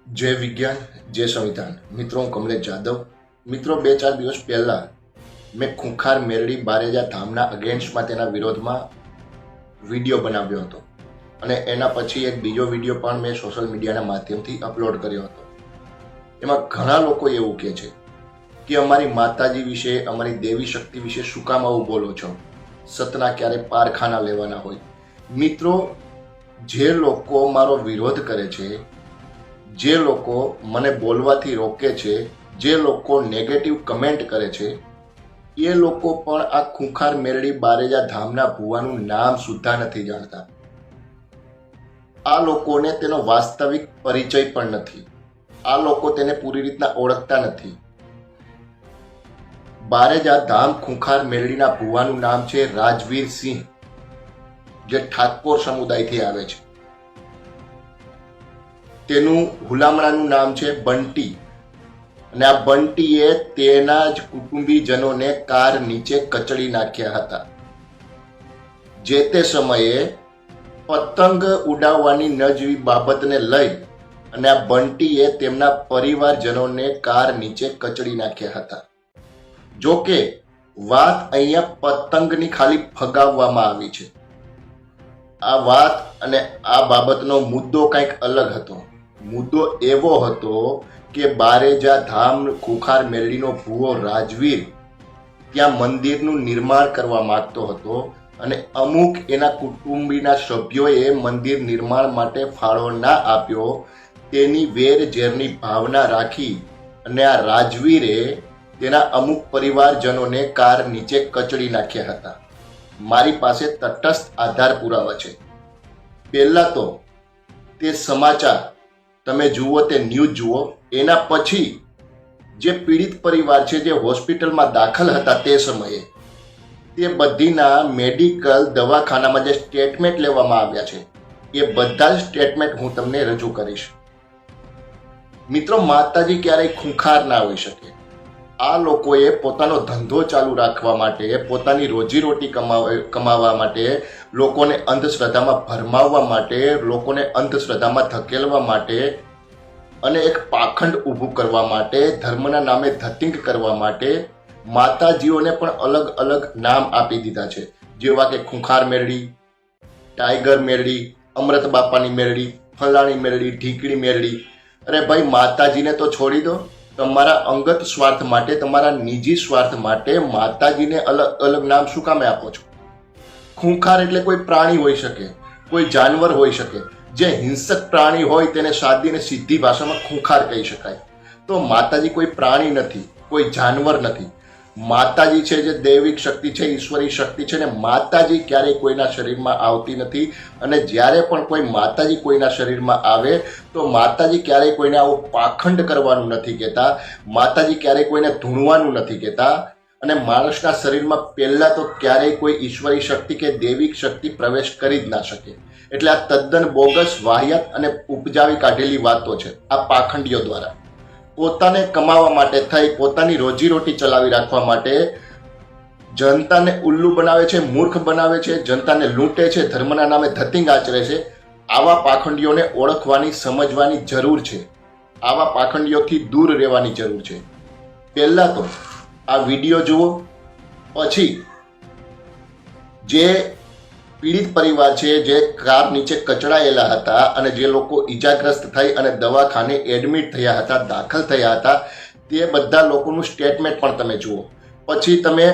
जय विज्ञान जय संविधान। मित्रों, હું કમલેશ જાદવ। મિત્રો, 2-4 દિવસ પહેલા મેં ખૂંખાર મેરડી બારેજા ધામના અગેન્સ્ટમાં તેના વિરોધમાં વિડીયો બનાવ્યો હતો અને એના પછી એક બીજો વિડીયો પણ મેં સોશિયલ મીડિયાના માધ્યમથી અપલોડ કર્યો હતો। એમાં ઘણા લોકો એવું કહે છે કે અમારી માતાજી વિશે, અમારી દેવી શક્તિ વિશે શું કામ આવું બોલો છો? સતના ક્યારે પારખાના લેવાના હોય? મિત્રો, જે લોકો મારો વિરોધ કરે છે, જે લોકો મને બોલવાથી રોકે છે, જે લોકો નેગેટિવ કમેન્ટ કરે છે, એ લોકો પણ આ ખૂંખાર મેરડી બારેજા ધામના ભુવાનું નામ સુદ્ધા નથી જાણતા। આ લોકોને તેનો વાસ્તવિક પરિચય પણ નથી। આ લોકો તેને પૂરી રીતના ઓળખતા નથી। બારેજા ધામ ખૂંખાર મેરડીના ભુવાનું નામ છે રાજવીર સિંહ, જે ઠાકોર સમુદાયથી આવે છે। તેનું હુલામણાનું નામ છે બંટી, અને આ બંટીએ તેના જ કુટુંબીજનોને કાર નીચે કચડી નાખ્યા હતા। જે તે સમયે પતંગ ઉડાવવાની ન જેવી બાબતને લઈ અને આ બંટીએ તેમના પરિવારજનોને કાર નીચે કચડી નાખ્યા હતા। જો કે વાત અહીંયા પતંગની ખાલી ફગાવવામાં આવી છે। આ વાત અને આ બાબતનો મુદ્દો કંઈક અલગ હતો। મુદ્દો એવો હતો કે બારેજા ધામ ખૂંખાર મેરડીનો ભુવો રાજવીર ત્યાં મંદિરનું નિર્માણ કરવા માંગતો હતો અને અમુક એના કુટુંબીના સભ્યોએ મંદિર નિર્માણ માટે ફાળો ના આપ્યો। તેની વેર ઝેરની ભાવના રાખી અને આ રાજવીરે તેના અમુક પરિવારજનોને કાર નીચે કચડી નાખ્યા હતા। મારી પાસે તટસ્થ આધાર પુરાવા છે। પહેલા તો તે સમાચાર તમે જુઓ, તે ન્યૂઝ જુઓ। એના પછી જે પીડિત પરિવાર છે, જે હોસ્પિટલમાં દાખલ હતા તે સમયે, તે બધીના મેડિકલ દવાખાનામાં જે સ્ટેટમેન્ટ લેવામાં આવ્યા છે, એ બધા જ સ્ટેટમેન્ટ હું તમને રજૂ કરીશ। મિત્રો, માતાજી ક્યારેય ખૂંખાર ના હોઈ શકે। આ લોકોએ પોતાનો ધંધો ચાલુ રાખવા માટે, પોતાની રોજીરોટી કમાવા માટે, લોકોને અંધશ્રદ્ધામાં ભરમાવવા માટે, લોકોને અંધશ્રદ્ધામાં ધકેલવા માટે અને એક પાખંડ ઊભું કરવા માટે, ધર્મના નામે ધતિંગ કરવા માટે માતાજીઓને પણ અલગ અલગ નામ આપી દીધા છે, જેવા કે ખૂંખાર મેરડી, ટાઈગર મેરડી, અમૃત બાપાની મેરડી, ફલાણી મેરડી, ઢીકડી મેરડી। અરે ભાઈ, માતાજીને તો છોડી દો। તમારા અંગત સ્વાર્થ માટે, તમારા નિજી સ્વાર્થ માટે માતાજીને અલગ અલગ નામ શું કામે આપો છો? ખૂંખાર એટલે કોઈ પ્રાણી હોઈ શકે, કોઈ જાનવર હોઈ શકે। જે હિંસક પ્રાણી હોય તેને સાદી અને સીધી ભાષામાં ખૂંખાર કહી શકાય। તો માતાજી કોઈ પ્રાણી નથી, કોઈ જાનવર નથી। માતાજી છે જે દૈવિક શક્તિ છે, ઈશ્વરી શક્તિ છે, ને માતાજી ક્યારેય કોઈના શરીરમાં આવતી નથી। અને જ્યારે પણ કોઈ માતાજી કોઈના શરીરમાં આવે તો માતાજી ક્યારેય કોઈને આવો પાખંડ કરવાનું નથી કહેતા। માતાજી ક્યારેય કોઈને ધૂણવાનું નથી કહેતા। અને માણસના શરીરમાં પહેલા તો ક્યારેય કોઈ ઈશ્વરી શક્તિ કે દૈવિક શક્તિ પ્રવેશ કરી જ ના શકે। એટલે આ તદ્દન બોગસ, વાહિયાત અને ઉપજાવી કાઢેલી વાતો છે આ પાખંડીઓ દ્વારા। પોતાને કમાવા માટે થઈ, પોતાની રોજીરોટી ચલાવી રાખવા માટે જનતાને ઉલ્લુ બનાવે છે, મૂર્ખ બનાવે છે, જનતાને લૂંટે છે, ધર્મના નામે ધતિંગ આચરે છે। આવા પાખંડીઓને ઓળખવાની, સમજવાની જરૂર છે। આવા પાખંડીઓથી દૂર રહેવાની જરૂર છે। પહેલા તો આ વિડીયો જુઓ, પછી જે પીડિત પરિવાર છે, જે કાર નીચે કચડાયેલા હતા અને જે લોકો ઈજાગ્રસ્ત થઈ અને દવાખાને એડમિટ થયા હતા, દાખલ થયા હતા, તે બધા લોકોનું સ્ટેટમેન્ટ પણ તમે જુઓ। પછી તમે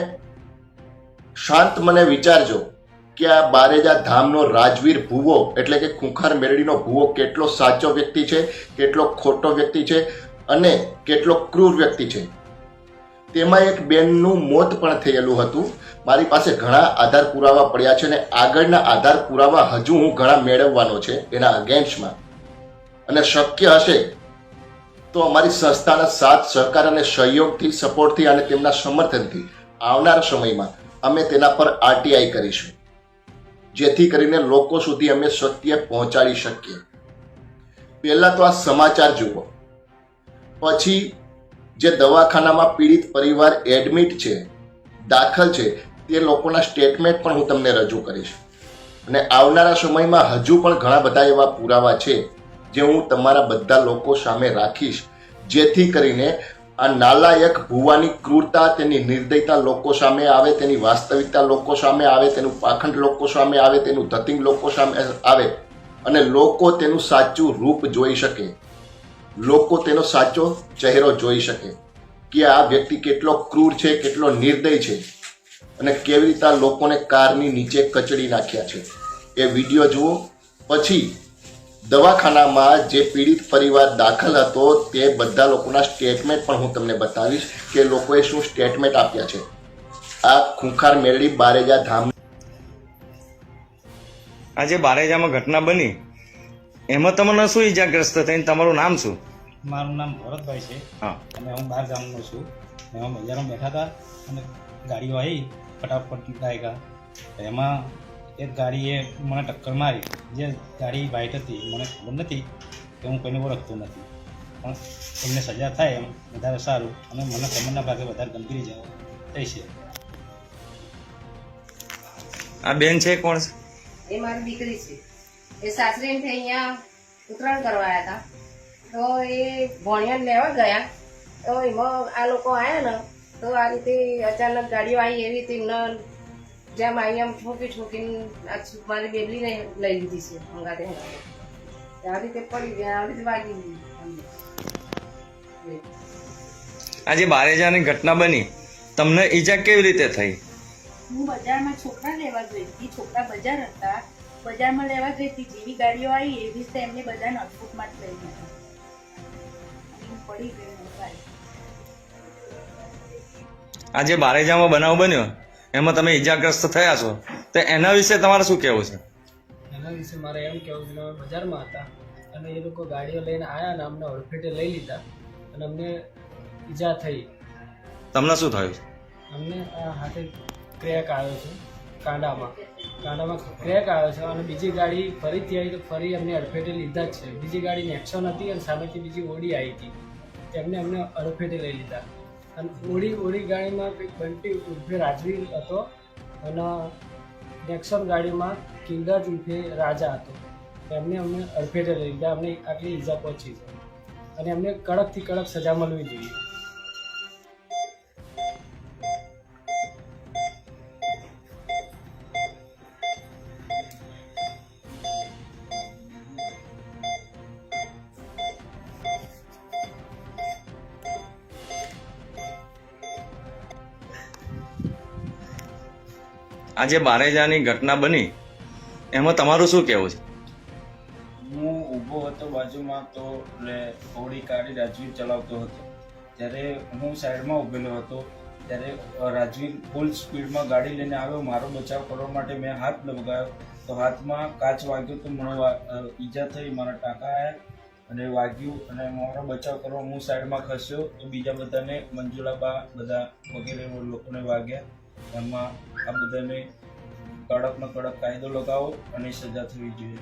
શાંત મને વિચારજો કે આ બારેજા ધામનો રાજવીર ભુવો એટલે કે ખૂંખાર મેરડીનો ભુવો કેટલો સાચો વ્યક્તિ છે, કેટલો ખોટો વ્યક્તિ છે અને કેટલો ક્રૂર વ્યક્તિ છે। તેમાં એક બેનનું મોત પણ થયેલું હતું। મારી પાસે ઘણા આધાર પુરાવા પડ્યા છે અને આગળના આધાર પુરાવા હજુ હું ઘણા મેળવવાનો છે એના અગેન્સ્ટમાં। અને શક્ય હશે તો અમારી સંસ્થાના સાથ સહકાર અને સહયોગથી, સપોર્ટથી અને તેમના સમર્થનથી આવનારા સમયમાં અમે તેના પર આરટીઆઈ કરીશું, જેથી કરીને લોકો સુધી અમે સત્ય પહોંચાડી શકીએ। પહેલા તો આ સમાચાર જુઓ, પછી જે દવાખાનામાં પીડિત પરિવાર એડમિટ છે, દાખલ છે, તે લોકોના સ્ટેટમેન્ટ પણ હું તમને રજૂ કરીશ। અને આવનારા સમયમાં હજુ પણ ઘણા બધા એવા પુરાવા છે જે હું તમારા બધા લોકો સામે રાખીશ, જેથી કરીને આ નાલાયક ભુવાની ક્રૂરતા, તેની નિર્દયતા લોકો સામે આવે, તેની વાસ્તવિકતા લોકો સામે આવે, તેનું પાખંડ લોકો સામે આવે, તેનું ધતિંગ લોકો સામે આવે અને લોકો તેનું સાચું રૂપ જોઈ શકે, લોકો તેનો સાચો ચહેરો જોઈ શકે કે આ વ્યક્તિ કેટલો ક્રૂર છે, કેટલો નિર્દય છે અને કેવી રીતે આ લોકોને કારની નીચે કચડી નાખ્યા છે. એ વિડીયો જુઓ. પછી દવાખાનામાં જે પીડિત પરિવાર દાખલ હતો તે બધા લોકોના સ્ટેટમેન્ટ પણ હું તમને બતાવીશ કે લોકોએ શું સ્ટેટમેન્ટ આપ્યા છે. આ ખૂંખાર મેરડી બારેજા ધામ. આજે બારેજામાં ઘટના બની એમાં તમને શું ઈજાગ્રસ્ત થઈને તમારું નામ શું? મારું નામ ભરતભાઈ છે. હા. અને હું બહાર ગામનો છું. એમાં બજારમાં બેઠા હતા અને ગાડીઓ આવી ફટાફટ લાગ્યા. એમાં એક ગાડીએ મને ટક્કર મારી. જે ગાડી વ્હાઇટ હતી મને ખબર નથી કે હું કોઈને ઓળખતો નથી, પણ એમને સજા થાય એમ વધારે સારું અને મને કમરના ભાગે વધારે ગંભીર ઇજાઓ થઈ છે. આ બેન છે કોણ છે? એ મારી દીકરી છે. એ સાસરીથી અહીંયા ઉત્તરાયણ કરવા આવ્યા હતા, તો એ ભણિયાને લેવા ગયા, તો એમાં આ લોકો આવ્યા ને તો આ રીતે અચાનક ગાડીઓ આવી, એવી રીતે એમને જેમ આવી એમ ઠોકીને મારી બેબલીને લઈ લીધી છે હંગાતે હંગાતે. આ રીતે પડી ગયા, આ રીતે વાગી ગઈ. આજે બારેજાની ઘટના બની, તમને ઈજા કેવી રીતે થઈ? હું બજારમાં છોકરા લેવા ગઈ હતી. છોકરા બજાર હતા, બજારમાં લેવા ગઈ હતી. જેવી ગાડીઓ આવી એવી રીતે એમને બધાને અટકૂટમાં જ લઈ ગયા. હું પડી ગઈ. આજે બારેજામાં બનાવ બન્યો એમાં તમે ઈજાગ્રસ્ત થયા છો, તો એના વિશે તમારે શું કહેવું છે? એના વિશે મારે એમ કહેવું છે કે અમે બજારમાં હતા અને એ લોકો ગાડીઓ લઈને આવ્યા અને અમને હડફેટે લઈ લીધા અને અમને ઈજા થઈ. તમને શું થયું? અમને આ હાથે ક્રેક આવ્યો છે, કાંડામાં ક્રેક આવ્યો છે અને બીજી ગાડી ફરીથી આવી તો ફરી અમને હડફેટે લીધા જ છે. બીજી ગાડી નેક્સોન હતી અને સામેથી બીજી ઓડી આવી હતી, તેમને અમને હડફેટે લઈ લીધા. અને ઓડી ગાડીમાં કંઈક બંટી ઉર્ફે રાજવી હતો અને નેક્સોન ગાડીમાં કિંગજ ઉર્ફે રાજા હતો. એમને અમને અડફેટે લઈ લીધા. અમને આટલી ઈજા પહોંચી છે અને અમને કડકથી કડક સજા મળવી જોઈએ. આજે બારેજાની ઘટના બની એમાં તમારું શું કહેવું છે? હું ઊભો હતો બાજુમાં, તો ઓડી ગાડી રાજવીર ચલાવતો હતો. ત્યારે હું સાઈડમાં ઊભેલો હતો. ત્યારે રાજવીર ફૂલ સ્પીડમાં ગાડી લઈને આવ્યો. મારો બચાવ કરવા માટે મેં હાથ લગાવ્યો તો હાથમાં કાચ વાગ્યો તો મને ઈજા થઈ, મારા ટાંકા આવ્યા અને વાગ્યું અને મારો બચાવ કરવા હું સાઈડમાં ખસ્યો તો બીજા બધાને મંજુલાબા બધા વગેરે લોકોને વાગ્યા. એમાં આ બધાને કડકમાં કડક કાયદો લગાવો અને સજા થવી જોઈએ.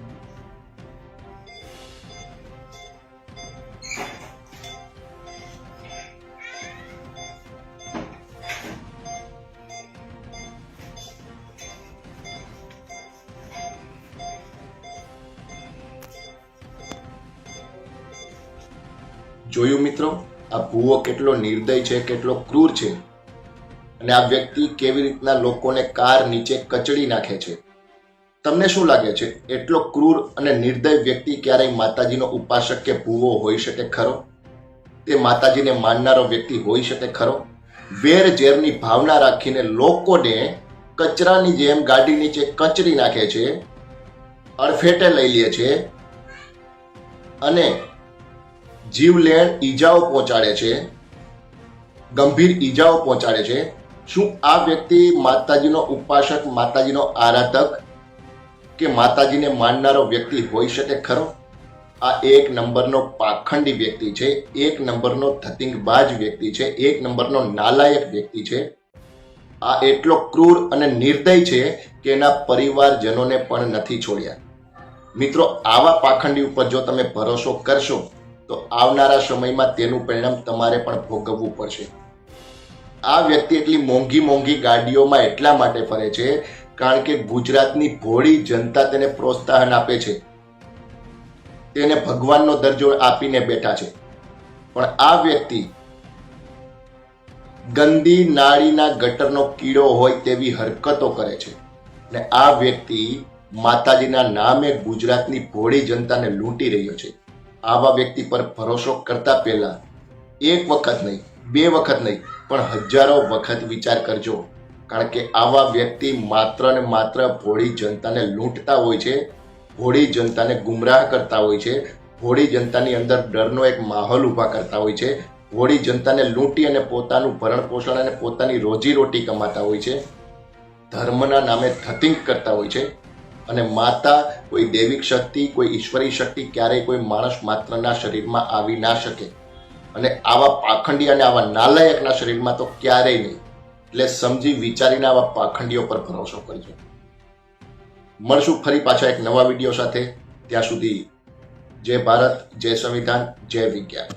જોયું મિત્રો, આ ભૂવો કેટલો નિર્દય છે, કેટલો ક્રૂર છે અને આ વ્યક્તિ કેવી રીતના લોકોને કાર નીચે કચડી નાખે છે. તમને શું લાગે છે, એટલો ક્રૂર અને નિર્દય વ્યક્તિ ક્યારેય માતાજીનો ઉપાસક કે ભૂવો હોઈ શકે ખરો? તે માતાજીને માનનારો વ્યક્તિ હોઈ શકે ખરો? વેર ઝેરની ભાવના રાખીને લોકોને કચરાની જેમ ગાડી નીચે કચડી નાખે છે, અડફેટે લઈ લે છે અને જીવલેણ ઈજાઓ પહોંચાડે છે, ગંભીર ઈજાઓ પહોંચાડે છે. શું આ વ્યક્તિ માતાજીનો ઉપાસક, માતાજીનો આરાધક કે માતાજીને માનનારો વ્યક્તિ હોઈ શકે ખરો? આ એક નંબરનો પાખંડી વ્યક્તિ છે, એક નંબરનો ધતિંગબાજ વ્યક્તિ છે, એક નંબરનો નાલાયક વ્યક્તિ છે. આ એટલો ક્રૂર અને નિર્દય છે કે એના પરિવારજનોને પણ નથી છોડ્યા. મિત્રો, આવા પાખંડી ઉપર જો તમે ભરોસો કરશો તો આવનારા સમયમાં તેનું પરિણામ તમારે પણ ભોગવવું પડશે. આ વ્યક્તિ એટલી મોંઘી મોંઘી ગાડીઓમાં એટલા માટે ફરે છે કારણ કે ગુજરાતની ભોળી જનતા તેને પ્રોત્સાહન આપે છે. તેને ભગવાનનો દરજ્જો આપીને બેઠા છે. પણ આ વ્યક્તિ ગંદી નાળીના ગટરનો કીડો હોય તેવી હરકતો કરે છે ને આ વ્યક્તિ માતાજીના નામે ગુજરાતની ભોળી જનતાને લૂંટી રહ્યો છે. આવા વ્યક્તિ પર ભરોસો કરતા પહેલા એક વખત નહીં, બે વખત નહીં, પણ હજારો વખત વિચાર કરજો. કારણ કે આવા વ્યક્તિ માત્ર ને માત્ર ભોળી જનતાને લૂંટતા હોય છે, ભોળી જનતાને ગુમરાહ કરતા હોય છે, ભોળી જનતાની અંદર ડરનો એક માહોલ ઊભા કરતા હોય છે, ભોળી જનતાને લૂંટી અને પોતાનું ભરણ પોષણ અને પોતાની રોજીરોટી કમાતા હોય છે, ધર્મના નામે ધતિંગ કરતા હોય છે. અને માતા, કોઈ દૈવિક શક્તિ, કોઈ ઈશ્વરી શક્તિ ક્યારેય કોઈ માણસ માત્રના શરીરમાં આવી ના શકે અને આવા પાખંડી અને આવા નાલાયકના શરીરમાં તો ક્યારેય નહીં. એટલે સમજી વિચારીને આવા પાખંડીઓ પર ભરોસો કરજો. મળશું ફરી પાછા એક નવા વિડીયો સાથે. ત્યાં સુધી જય ભારત, જય સંવિધાન, જય વિજ્ઞાન.